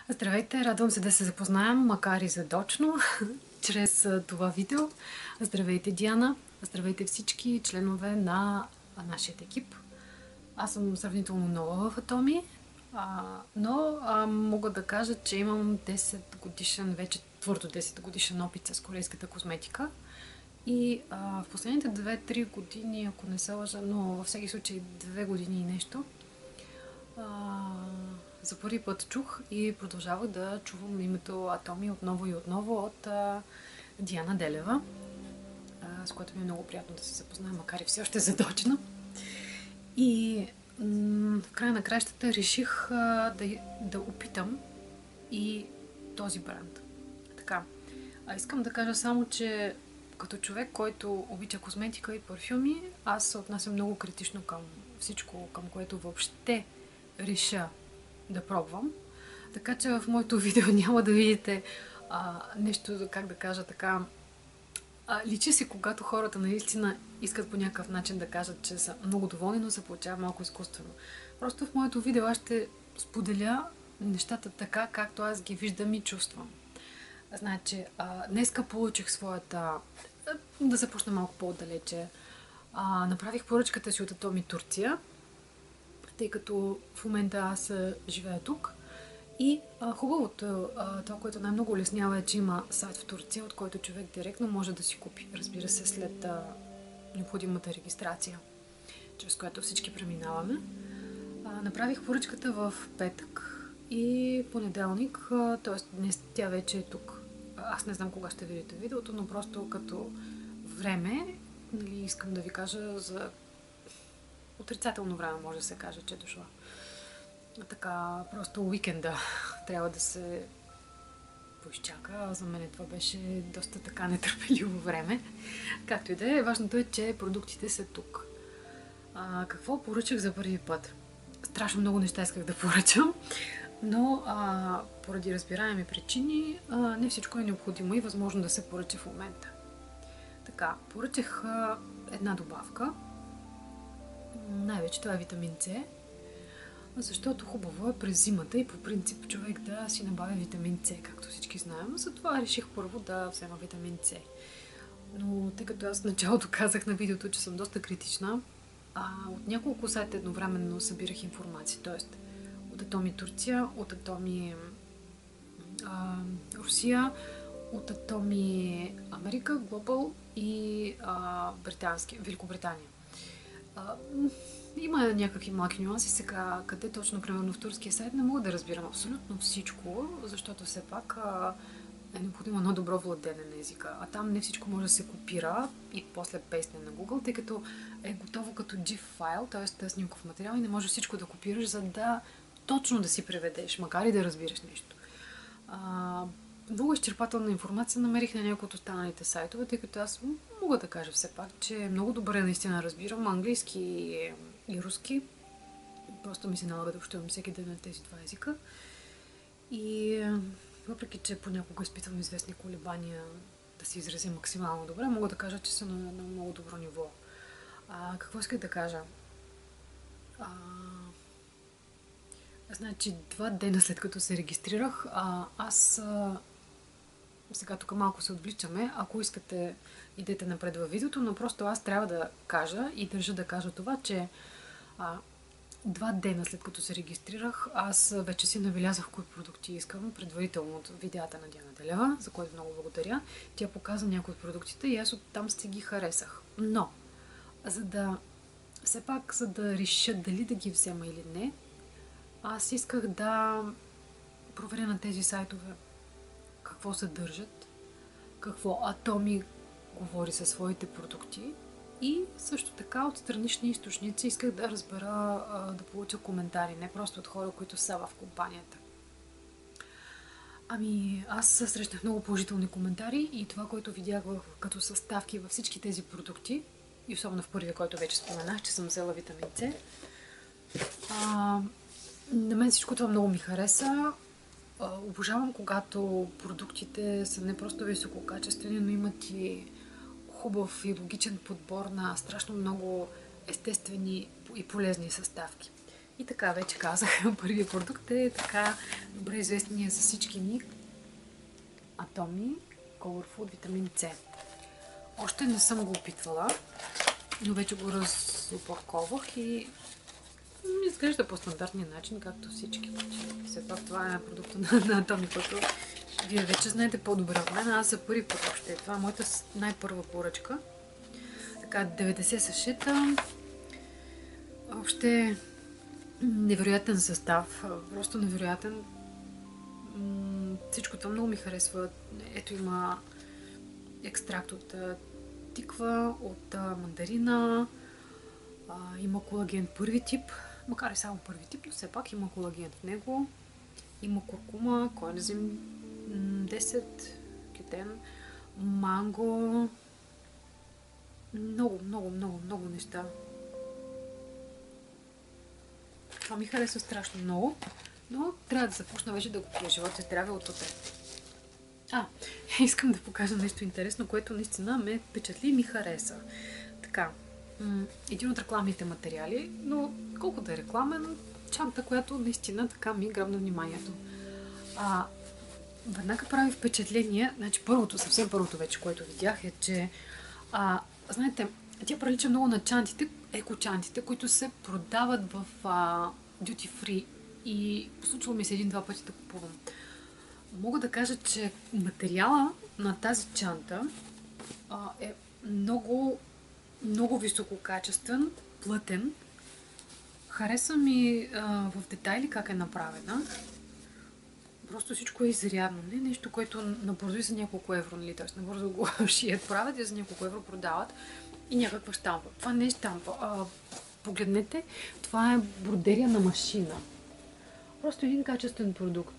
Здравейте, радвам се да се запознаем, макар и задочно, чрез това видео. Здравейте, Диана. Здравейте всички членове на нашия екип. Аз съм сравнително нова в Atomi, но мога да кажа, че имам 10 годишен, вече твърдо 10 годишен опит с корейската козметика. И в последните 2-3 години, ако не се лъжа, но във всеки случай 2 години и нещо, а, за първи път чух и продължавах да чувам името Атоми отново и отново от Диана Делева, с което ми е много приятно да се запозная, макар и все още задочно. И в края на кращата реших да опитам и този бранд. Така, искам да кажа само, че като човек, който обича козметика и парфюми, аз се отнасям много критично към всичко, към което въобще реша да пробвам. Така че в моето видео няма да видите нещо, как да кажа така. Личи си, когато хората наистина искат по някакъв начин да кажат, че са много доволни, но се получава малко изкуствено. Просто в моето видео аз ще споделя нещата така, както аз ги виждам и чувствам. Значи, днеска получих своята... Да започна малко по-отдалече. Направих поръчката си от Atomi Турция, тъй като в момента аз живея тук. И хубавото, това, което най-много улеснява е, че има сайт в Турция, от който човек директно може да си купи. Разбира се, след необходимата регистрация, чрез която всички преминаваме. Направих поръчката в петък и понеделник, т.е. днес тя вече е тук. Аз не знам кога ще видите видеото, но просто като време, нали, искам да ви кажа за отрицателно време, може да се каже, че е дошла. Така, просто уикенда трябва да се поизчака. За мен това беше доста така нетърпеливо време. Както и да е, важното е, че продуктите са тук. Какво поръчах за първи път? Страшно много неща исках да поръчам, но поради разбираеми причини не всичко е необходимо и възможно да се поръча в момента. Така, поръчах една добавка. Най-вече това е витамин С, защото хубаво е през зимата и по принцип човек да си набавя витамин С, както всички знаем. Затова реших първо да взема витамин С. Но тъй като аз в началото казах на видеото, че съм доста критична, от няколко сайта едновременно събирах информация. Тоест от Atomi Турция, от Atomi Русия, от Atomi Америка, Global и Великобритания. Има някакви малки нюанси сега, къде точно, примерно в турския сайт, не мога да разбирам абсолютно всичко, защото все пак е необходимо едно добро владене на езика. А там не всичко може да се копира и после пейсне на Google, тъй като е готово като GIF файл, т.е. снимков материал и не може всичко да копираш, за да точно да си преведеш, макар и да разбираш нещо. Много изчерпателна информация намерих на някои от останалите сайтове, тъй като аз мога да кажа все пак, че много добре наистина разбирам английски и руски. Просто ми се налага да общувам всеки ден на тези два езика. И въпреки, че понякога изпитвам известни колебания да се изразя максимално добре, мога да кажа, че съм на много добро ниво. Какво исках да кажа? Значи, 2 дена след като се регистрирах, аз сега тук малко се отвличаме. Ако искате, идете напред във видеото, но просто аз трябва да кажа и държа да кажа това, че 2 дена след като се регистрирах, аз вече си набелязах кои продукти искам, предварително от видеята на Диана Делева, за което много благодаря. Тя показа някои от продуктите и аз оттам си ги харесах. Но, все пак, за да реша дали да ги взема или не, аз исках да проверя на тези сайтове какво съдържат, какво Atomi говори със своите продукти и също така от странични източници исках да разбера, да получа коментари, не просто от хора, които са в компанията. Аз срещнах много положителни коментари и това, което видях като съставки във всички тези продукти, и особено в първия, който вече споменах, че съм взела витамин С, на мен всичко това много ми хареса. Обожавам, когато продуктите са не просто висококачествени, но имат и хубав и логичен подбор на страшно много естествени и полезни съставки. И така, вече казах, първият продукт е така добре известния за всички ни Atomy Color Food витамин С. Още не съм го опитвала, но вече го разопаковах и изглежда по стандартния начин, както всички. Все пак това е продукта на Atomy, който вие вече знаете по-добре от мен. Аз за първи път още. Това е моята най-първа поръчка. Така, 90 сашета. Въобще невероятен състав. Просто невероятен. Всичко това много ми харесва. Ето има екстракт от тиква, от мандарина. Има колаген първи тип. Макар и само първи тип, но все пак има колаген в него. Има куркума, коензим 10, кетен, манго. Много неща. Това ми харесва страшно много, но трябва да започна вече да го пия. Живот и здраве от утре. Искам да покажа нещо интересно, което наистина ме впечатли и ми хареса. Така, един от рекламните материали, но колко да е рекламен, чанта, която наистина така ми грабна вниманието. Веднага прави впечатление, значи съвсем първото вече, което видях е, че знаете, тя прилича много на чантите, еко-чантите, които се продават в duty free и случва ми се един-два пъти да купувам. Мога да кажа, че материала на тази чанта е много висококачествен, плътен. Хареса ми в детайли как е направена. Просто всичко е изрядно. Не нещо, което набързо и за няколко евро, нали? Т.е. набързо го шият, правят и за няколко евро продават и някаква щампа. Това не е щампа. Погледнете, това е бродерия на машина. Просто един качествен продукт.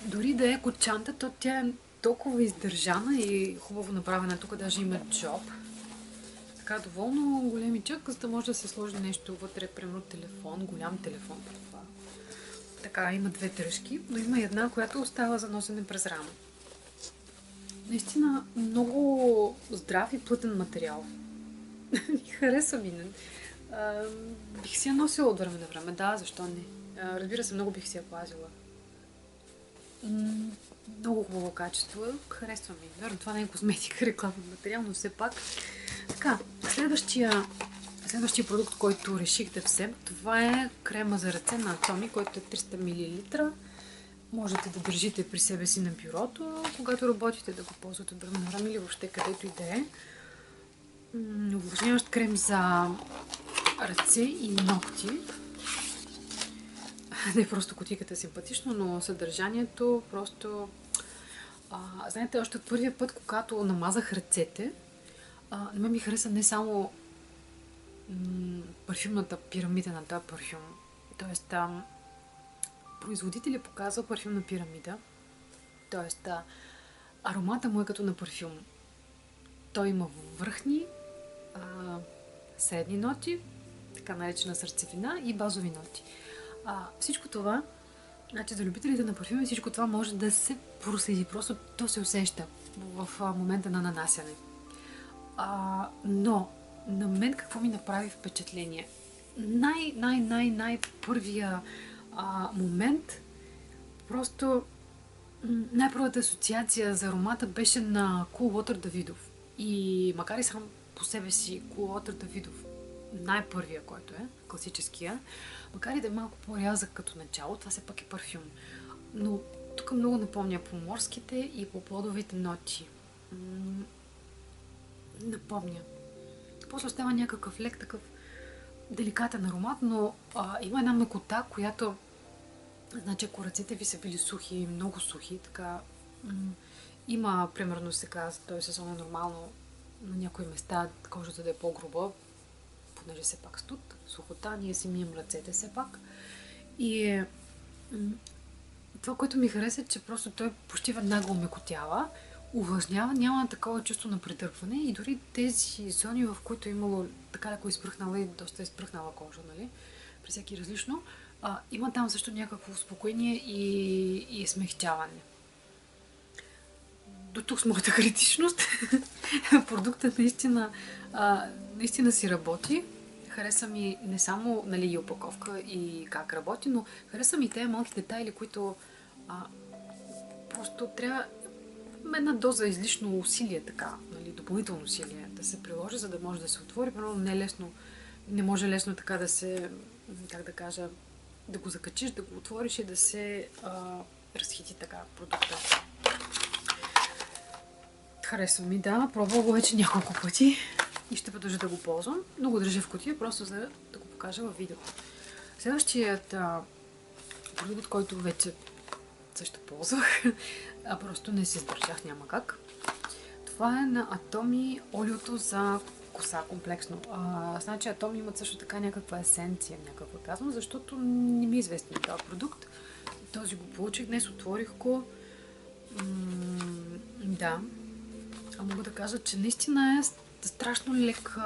Дори да е еко-чанта, то тя е толкова издържана и хубаво направена. Тук даже има джоб. Така, доволно големичък, за да може да се сложи нещо вътре, примерно телефон, голям телефон. Това. Така, има две дръжки, но има една, която остава за носене през рамо. Наистина много здрав и плътен материал. Хареса ми. Бих си я носила от време на време. Да, защо не? Разбира се, много бих си я пазила. Много хубаво качество. Харесва ми. Верно, това не е козметика, рекламен материал, но все пак. Така, следващия продукт, който реших да взем, това е крема за ръце на Atomy, който е 300 мл. Можете да държите при себе си на бюрото, когато работите, да го ползвате от време на време или въобще където и да е. Увлажняващ крем за ръце и ногти. Не просто кутийката е симпатично, но съдържанието просто... знаете, още от първия път, когато намазах ръцете, на мен ми хареса не само парфюмната пирамида на този парфюм. Тоест, производителят показва парфюмна пирамида. Тоест, аромата му е като на парфюм. Той има върхни, средни ноти, така наречена сърцевина и базови ноти. Всичко това, значи за любителите на парфюми, всичко това може да се проследи. Просто то се усеща в момента на нанасяне. Но на мен какво ми направи впечатление? Първия момент, просто най-първата асоциация за аромата беше на Cool Water Давидов. И макар и сам по себе си Cool Water Давидов, най-първия, който е, класическия, макар и да е малко по-рязък като начало, това все пак е парфюм. Но тук много напомня по морските и по плодовите ноти. Напомня. После става някакъв лек, такъв деликатен аромат, но има една мекота, която, значи, ако ръцете ви са били сухи, много сухи, така, има, примерно сега, този сезон е нормално на някои места кожата да е по-груба, понеже все пак студ, сухота, ние си мием ръцете все пак. И това, което ми хареса, е, че просто той почти веднага омекотява, увлажнява, няма такова чувство на претърпване и дори тези зони, в които е имало така леко изпръхнала и доста изпръхнала кожа, нали, при всеки различно, има там също някакво успокоение и смягчаване. До тук с моята критичност. Продуктът наистина си работи. Хареса ми не само, нали, и опаковка и как работи, но хареса ми тези малки детайли, които просто трябва една доза излишно усилие, така, нали, допълнително усилие да се приложи, за да може да се отвори. Примерно не е лесно, не може лесно така да се, как да кажа, да го закачиш, да го отвориш и да се разхити така продукта. Харесва ми, да, пробвал го вече няколко пъти и ще продължа да го ползвам, но го държа в кутия, просто за да го покажа във видео. Следващият продукт, който вече също ползвах, просто не се сдържах, няма как. Това е на Atomy олиото за коса комплексно. Значи Atomy имат също така някаква есенция, някаква казвам, защото не ми е известен този продукт. Този го получих днес, отворих го. Да. Мога да кажа, че наистина е страшно лек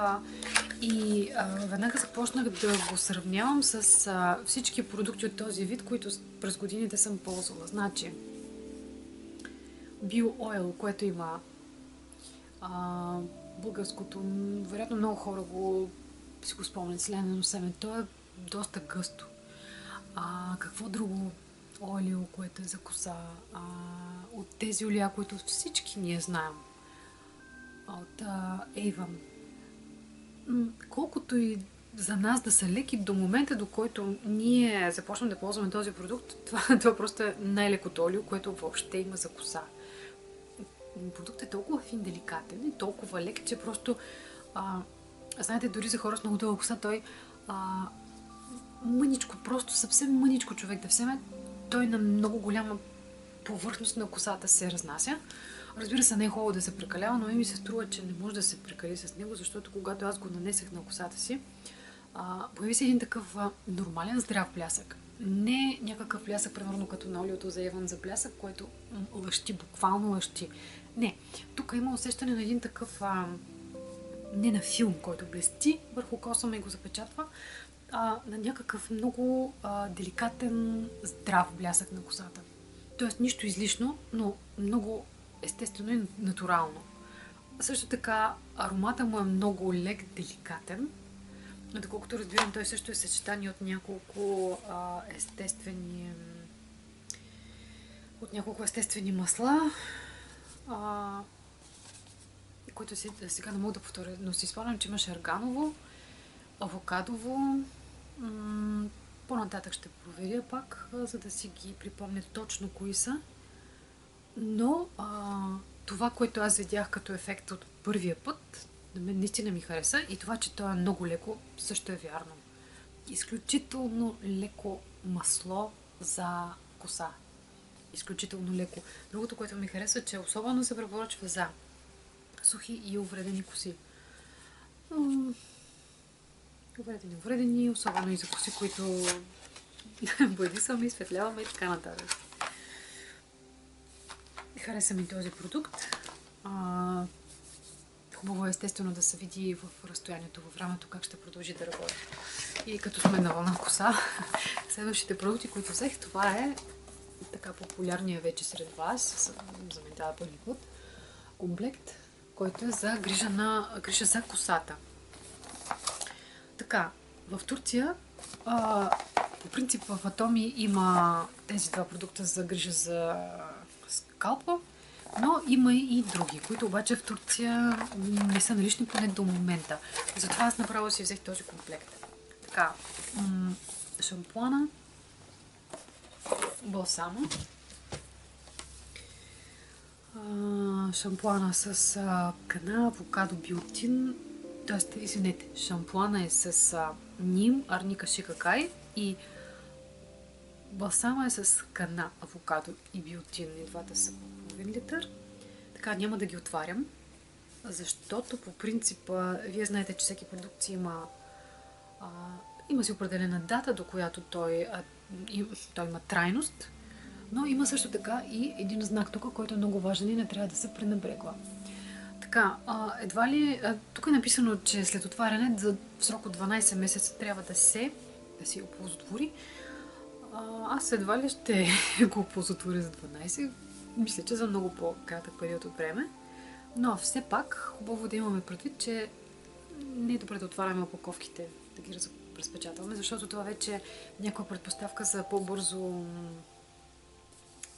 и веднага започнах да го сравнявам с всички продукти от този вид, които през годините съм ползвала. Значи, BioOil, което има българското, вероятно много хора си го спомнят, селянено семе. То е доста гъсто. Какво друго? Олио, което е за коса. От тези олия, които всички ние знаем. От Avon. Колкото и за нас да са леки, до момента, до който ние започнем да ползваме този продукт, това просто е най-лекото олио, което въобще има за коса. Продуктът е толкова фин, деликатен и толкова лек, че просто знаете, дори за хора с много дълга коса, той мъничко, просто съвсем мъничко човек да вземе, той на много голяма повърхност на косата се разнася. Разбира се, не е хубаво да се прекалява, но ми се струва, че не може да се прекали с него, защото когато аз го нанесах на косата си, появи се един такъв нормален здрав блясък. Не някакъв блясък, примерно като на олиото за Avon за блясък, който лъщи, буквално лъщи. Не, тук има усещане на един такъв, не на филм, който блести върху коса ме и го запечатва, на някакъв много деликатен, здрав блясък на косата. Тоест нищо излишно, но много естествено и натурално. Също така аромата му е много лек, деликатен. Но доколкото разбирам, той също е съчетание от няколко естествени масла, които сега не мога да повторя, но си спомням, че имаш арганово, авокадово. По-нататък ще проверя пак, за да си ги припомня точно кои са. Но това, което аз видях като ефект от първия път, на мен наистина ми хареса и това, че то е много леко, също е вярно. Изключително леко масло за коса. Изключително леко. Другото, което ми хареса, че особено се препоръчва за сухи и увредени коси. Увредени, особено и за коси, които бладисваме, изсветляваме и така нататък. Хареса ми този продукт. Хубаво е естествено да се види в разстоянието, във времето, как ще продължи да работи. И като сме на вълна коса, следващите продукти, които взех, това е така популярния вече сред вас, за мен това е първи път, комплект, който е за грижа за косата. Така, в Турция по принцип в Atomy има тези два продукта за грижа за скалпа, но има и други, които обаче в Турция не са налични поне до момента. Затова аз направо си взех този комплект. Така, шампуана, балсама, шампуана с кана, авокадо, биотин, т.е. извинете, шампуана е с ним, арника, шикакай и балсама е с кана, авокадо и биотин. И двата са по половин литър. Така, няма да ги отварям, защото по принцип, вие знаете, че всеки продукт си има си определена дата, до която той има трайност, но има също така и един знак тук, който е много важен и не трябва да се пренебрегва. Така, едва ли, тук е написано, че след отваряне в срок от 12 месеца трябва да си оползотвори. Аз едва ли ще го оползотворя за 12. Мисля, че за много по-кратък период от време. Но все пак хубаво да имаме предвид, че не е добре да отваряме опаковките да ги разпечатваме, защото това вече е някаква предпоставка за по-бързо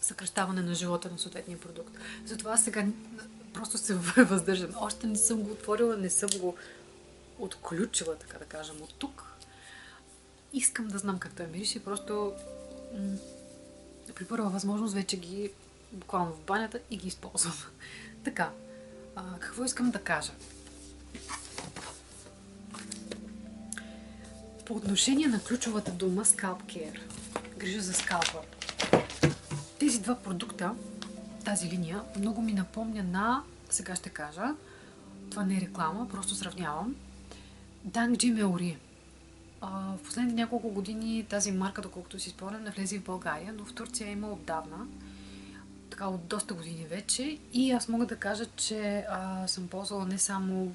съкръщаване на живота на съответния продукт. Затова сега просто се въздържам. Още не съм го отворила, не съм го отключила, така да кажем, от тук. Искам да знам как той мирише и просто при първа възможност вече ги буквално в банята и ги използвам. Така, какво искам да кажа? По отношение на ключовата дума Scalp Care, грижа за скалпа, тези два продукта, тази линия, много ми напомня на, сега ще кажа, това не е реклама, просто сравнявам, Dang Meori. В последните няколко години тази марка, доколкото си спомням, не влезе в България, но в Турция има отдавна, така от доста години вече, и аз мога да кажа, че съм ползвала не само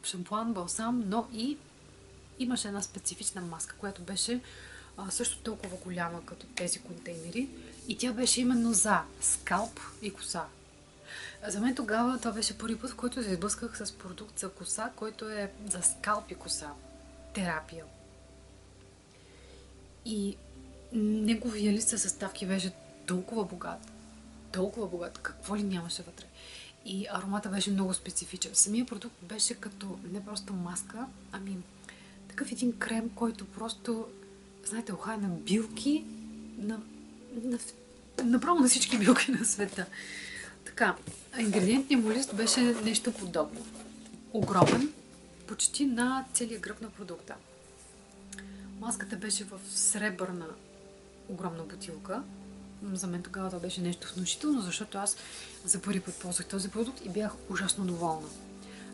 шампуан, балсам, но и имаше една специфична маска, която беше също толкова голяма като тези контейнери и тя беше именно за скалп и коса. За мен тогава това беше първи път, в който се изблъсках с продукт за коса, който е за скалп и коса. Терапия. И неговия лист със съставки беше толкова богат. Толкова богат. Какво ли нямаше вътре. И аромата беше много специфичен. Самия продукт беше като не просто маска, ами такъв един крем, който просто, знаете, ухае на билки, направо на всички билки на света. Така, ингредиентният му лист беше нещо подобно. Огромен, почти на целия гръб на продукта. Маската беше в сребърна огромна бутилка. За мен тогава това беше нещо внушително, защото аз за първи път ползвах този продукт и бях ужасно доволна.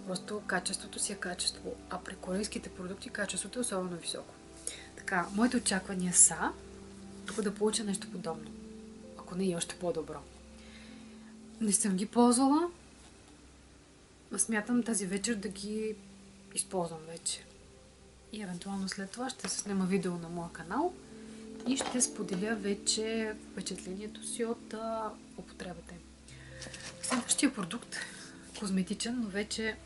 Просто качеството си е качество, а при корейските продукти качеството е особено високо. Така, моите очаквания са тук да получа нещо подобно, ако не и още по-добро. Не съм ги ползвала, смятам тази вечер да ги използвам вече. И евентуално след това ще се снима видео на моя канал и ще споделя вече впечатлението си от употребата. Следващия продукт, козметичен, но вече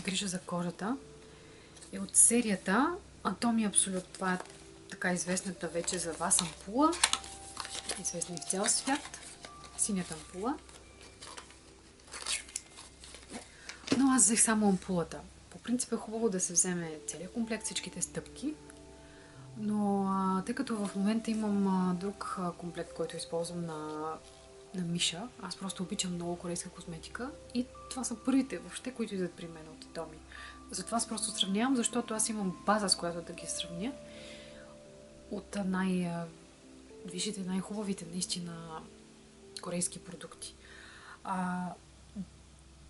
грижа за кожата, е от серията Atomy Absolute. Това е така известната вече за вас ампула, известна в цял свят, синята ампула. Но аз взех само ампулата. По принцип е хубаво да се вземе целият комплект, всичките стъпки, но тъй като в момента имам друг комплект, който използвам на Миша, аз просто обичам много корейска козметика и това са първите въобще, които идват при мен от Atomy. Затова аз просто сравнявам, защото аз имам база, с която да ги сравня от виждате, най-хубавите наистина корейски продукти.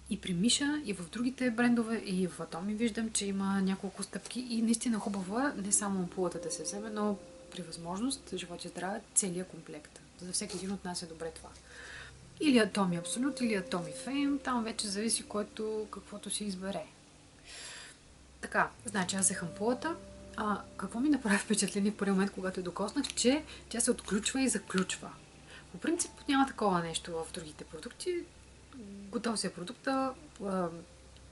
И при Миша, и в другите брендове, и в Atomy виждам, че има няколко стъпки и наистина хубаво е не само ампулата да се вземе, но при възможност, живот и здраве, целият комплект. За всеки един от нас е добре това. Или Atomy Absolute, или Atomy Fame, там вече зависи който каквото си избере. Така, значи аз взех ампулата. Какво ми направи впечатление в първи момент, когато я докоснах, че тя се отключва и заключва. По принцип няма такова нещо в другите продукти. Готов си е продукта,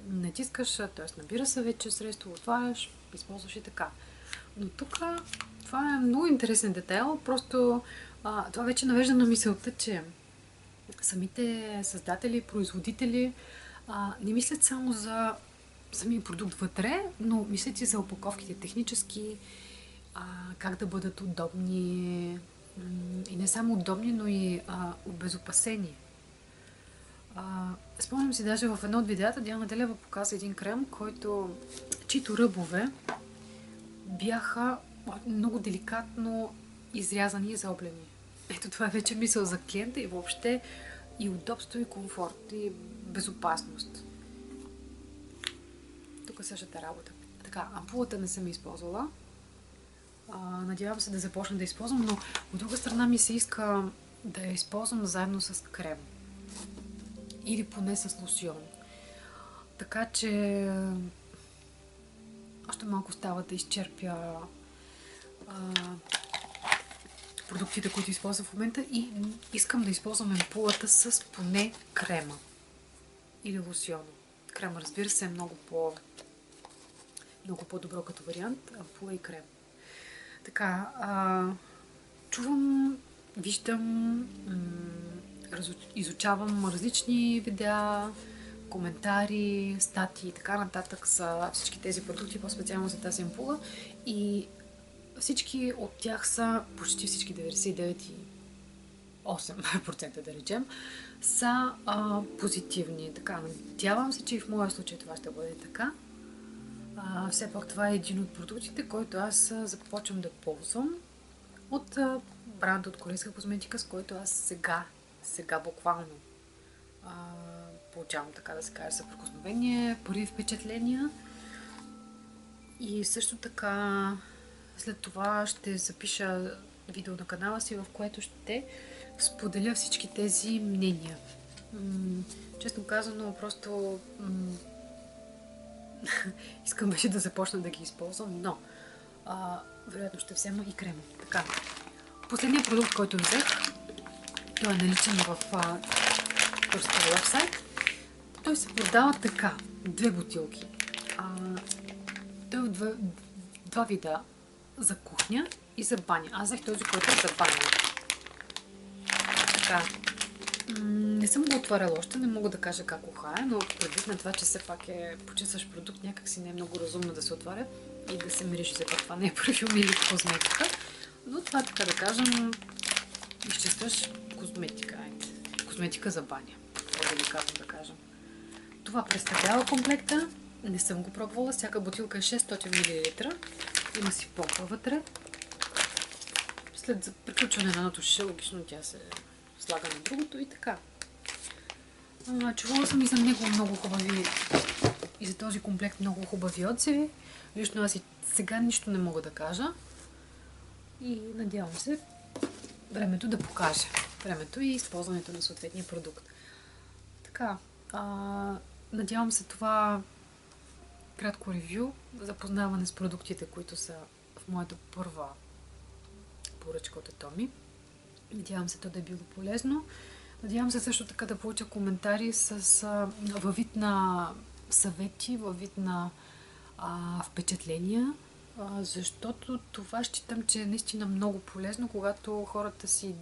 натискаш, т.е. набира се вече средство, отваряш, използваш и така. Но тук това е много интересен детайл, просто това вече навежда на мисълта, че самите създатели, производители не мислят само за самия продукт вътре, но мислят и за опаковките технически, как да бъдат удобни и не само удобни, но и обезопасени. Спомням си даже в едно от видеята Диана Делева показа един крем, чието ръбове бяха много деликатно изрязани и заоблени. Ето това е вече мисъл за клиента и въобще и удобство, и комфорт, и безопасност. Тук е същата работа. Така, ампулата не съм използвала. Надявам се да започна да използвам, но от друга страна ми се иска да я използвам заедно с крем. Или поне с лосьон. Така че още малко става да изчерпя продуктите, които използвам в момента и искам да използвам ампулата с поне крема или лосьона. Крема, разбира се, е много много по-добро като вариант, ампула и крем. Така, чувам, виждам, изучавам различни видеа, коментари, статии и така нататък за всички тези продукти, по-специално за тази ампула. И всички от тях са, почти всички 99,8% да речем, са позитивни. Така, надявам се, че и в моя случай това ще бъде така. Все пак това е един от продуктите, който аз започвам да ползвам от бранд от корейска козметика, с който аз сега буквално получавам, така да се каже, съприкосновение, първи впечатления. И също така след това ще запиша видео на канала си, в което ще споделя всички тези мнения. Честно казано, просто искам вече да започна да ги използвам, но вероятно ще взема и крема. Така, последният продукт, който взех, той е наличен в турския уебсайт. Той се продава така, 2 бутилки. Той е два вида, за кухня и за баня. Аз взех този, който е за баня. Така, не съм го отваряла още, не мога да кажа как ухае, но предвид на това, че все пак е почистващ продукт, някак си не е много разумно да се отваря и да се мириш, за това не е парфюм или козметика. Но това, така да кажем, изчистваш козметика. Козметика за баня. По-деликатно да кажем. Това представлява комплекта. Не съм го пробвала. Всяка бутилка е 600 мл. Има си помпа вътре. След приключване на едното шише, логично тя се слага на другото и така. Чувала съм и за него много хубави, и за този комплект много хубави отзиви. Лично аз и сега нищо не мога да кажа. И надявам се времето да покаже. Времето и използването на съответния продукт. Така, надявам се това кратко ревю, запознаване с продуктите, които са в моята първа поръчка от Atomy. Надявам се то да е било полезно. Надявам се също така да получа коментари във вид на съвети, във вид на впечатления, защото това считам, че е наистина много полезно, когато хората си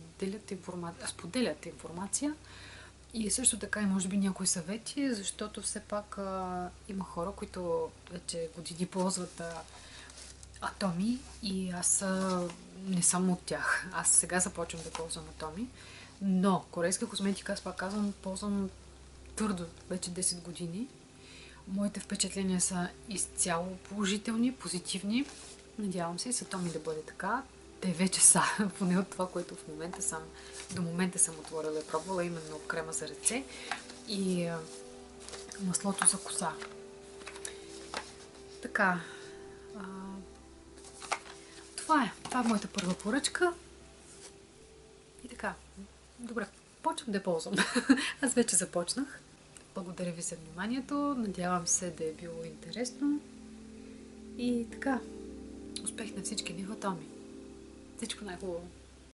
споделят информация и също така и може би някои съвети, защото все пак има хора, които вече години ползват Atomy и аз не съм от тях. Аз сега започвам да ползвам Atomy, но корейска козметика, аз пак казвам, ползвам твърдо вече 10 години. Моите впечатления са изцяло положителни, позитивни. Надявам се и с Atomy да бъде така. Те вече са, поне от това, което до момента съм отворила и пробвала, именно крема за ръце и маслото за коса. Така, това е моята първа поръчка. И така, добре, почвам да я ползвам. Аз вече започнах. Благодаря ви за вниманието. Надявам се да е било интересно. И така, успех на всички ни в Atomy. Всичко най-хубаво!